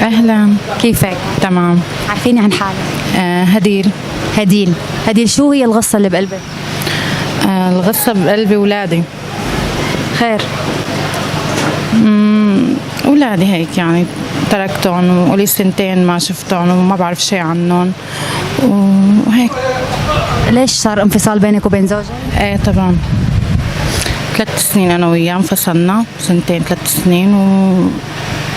أهلا. كيفك؟ تمام. عارفيني عن حالك؟ هديل. هديل. هديل، شو هي الغصة اللي بقلبك؟ الغصة بقلبي ولادي. خير. أولادي هيك يعني تركتهم ولي سنتين ما شفتهم وما بعرف شيء عنهم وهيك. ليش صار انفصال بينك وبين زوجك؟ ايه طبعا 3 سنين أنا وياه انفصلنا، سنتين 3 سنين،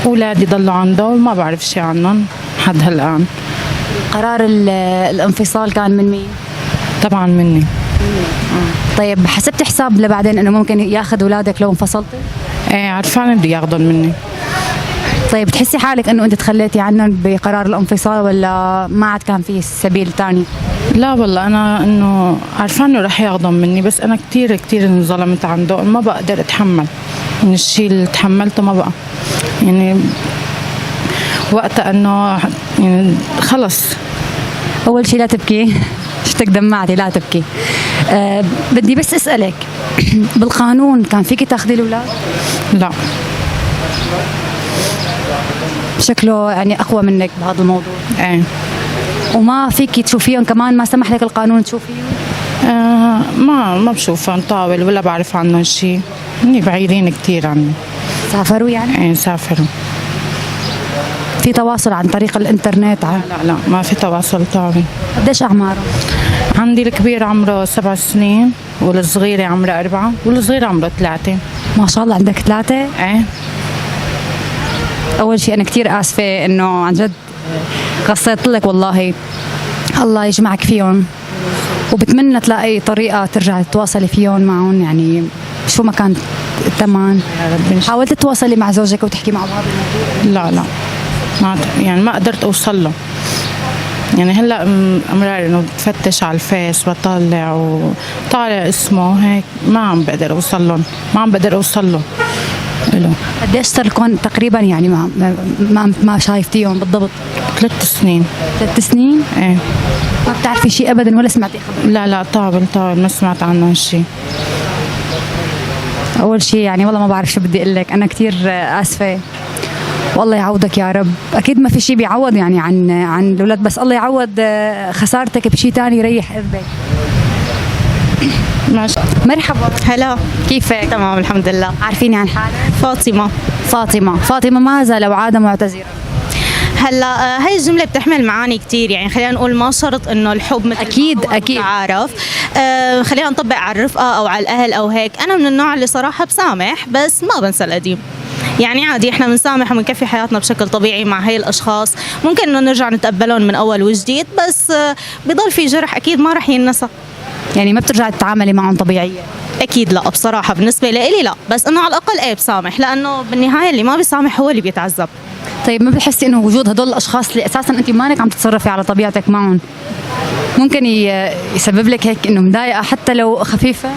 وأولادي ضلوا عنده وما بعرف شيء عنهم لحد هالآن. قرار الانفصال كان من مين؟ طبعا مني. طيب حسبت حساب لبعدين انه ممكن ياخذ اولادك لو انفصلتي؟ ايه عرفان بده ياخذهم مني. طيب بتحسي حالك انه انت تخليتي عنهم بقرار الانفصال ولا ما عاد كان في سبيل ثاني؟ لا والله أنا إنه عارفة إنه رح ياخذهم مني، بس أنا كتير كتير انظلمت عنده، ما بقدر أتحمل من الشيء اللي تحملته، ما بقى يعني وقتها إنه يعني خلص. اول شيء لا تبكي. شتك دمعتي، لا تبكي. بدي بس اسالك بالقانون كان فيكي تاخذي الاولاد؟ لا. شكله يعني اقوى منك بهذا الموضوع. ايه. وما فيكي تشوفيهم كمان؟ ما سمح لك القانون تشوفيهم؟ ما بشوفهم طاول ولا بعرف عنهم شيء، اني بعيدين كتير عني. سافروا يعني؟ ايه سافروا. في تواصل عن طريق الانترنت؟ لا ما في تواصل طاول. قديش اعمارهم؟ عندي الكبير عمره 7 سنين والصغيرة عمرها 4 والصغير عمره 3. ما شاء الله عندك 3؟ ايه. اول شيء انا كثير اسفه انه عن جد قصيت لك، والله الله يجمعك فيهم، وبتمنى تلاقي طريقه ترجعي تتواصلي فيهم معهم، يعني شو ما كان الثمن. حاولت تتواصلي مع زوجك وتحكي معه بهذا الموضوع؟ لا ما قدرت اوصل له. يعني هلا امرار انه بتفتش على الفيس بطلع وطالع اسمه هيك، ما عم بقدر اوصل لهم، ما عم بقدر اوصل له. قديش صار لكم تقريبا يعني ما شايفتيهم بالضبط؟ 3 سنين. 3 سنين؟ ايه. ما بتعرفي شيء ابدا ولا سمعتي خبر؟ لا طاول ما سمعت عنه شيء. اول شيء يعني والله ما بعرف شو بدي اقول لك، انا كثير اسفه، والله يعوضك يا رب. اكيد ما في شيء بيعوض يعني عن الاولاد، بس الله يعوض خسارتك بشيء ثاني يريح قلبك. ماشي. مرحبا. هلا. كيفك؟ تمام الحمد لله. عارفيني عن حالك؟ فاطمة ماذا لو عاد معتذرا؟ هلا هاي الجملة بتحمل معاني كتير، يعني خلينا نقول ما شرط انه الحب مثل اكيد عارف. خلينا نطبق على الرفقة او على الاهل او هيك. انا من النوع اللي صراحة بسامح بس ما بنسى القديم، يعني عادي احنا بنسامح وبنكفي حياتنا بشكل طبيعي مع هاي الاشخاص، ممكن انه نرجع نتقبلهم من اول وجديد، بس بضل في جرح اكيد ما رح ينسى. يعني ما بترجعي تتعاملي معهم طبيعية؟ اكيد لا، بصراحة بالنسبة لي لا، بس انه على الاقل ايه بسامح، لانه بالنهاية اللي ما بيسامح هو اللي بيتعذب. طيب ما بتحسي انه وجود هدول الاشخاص اللي اساسا انت مانك عم تتصرفي على طبيعتك معهم ممكن يسبب لك هيك انه مضايقه حتى لو خفيفه؟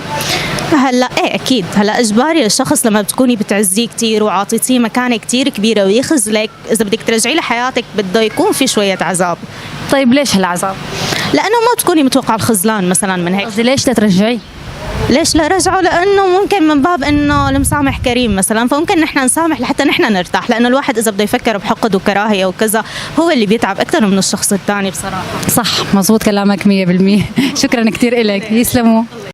هلا ايه اكيد، هلا اجباري الشخص لما بتكوني بتعزيه كثير وعاطيتيه مكانه كثير كبيره ويخذلك، اذا بدك ترجعي لحياتك بده يكون في شويه عذاب. طيب ليش هالعذاب؟ لانه ما بتكوني متوقعه الخذلان مثلا من هيك. قصدي ليش ترجعي؟ ليش لا رجعوا؟ لانه ممكن من باب انه المسامح كريم مثلا، فممكن نحن نسامح لحتى نحن نرتاح، لانه الواحد اذا بده يفكر بحقد وكراهيه وكذا هو اللي بيتعب اكثر من الشخص الثاني بصراحه. صح، مزبوط كلامك 100%. شكرا كثير لك، يسلموا.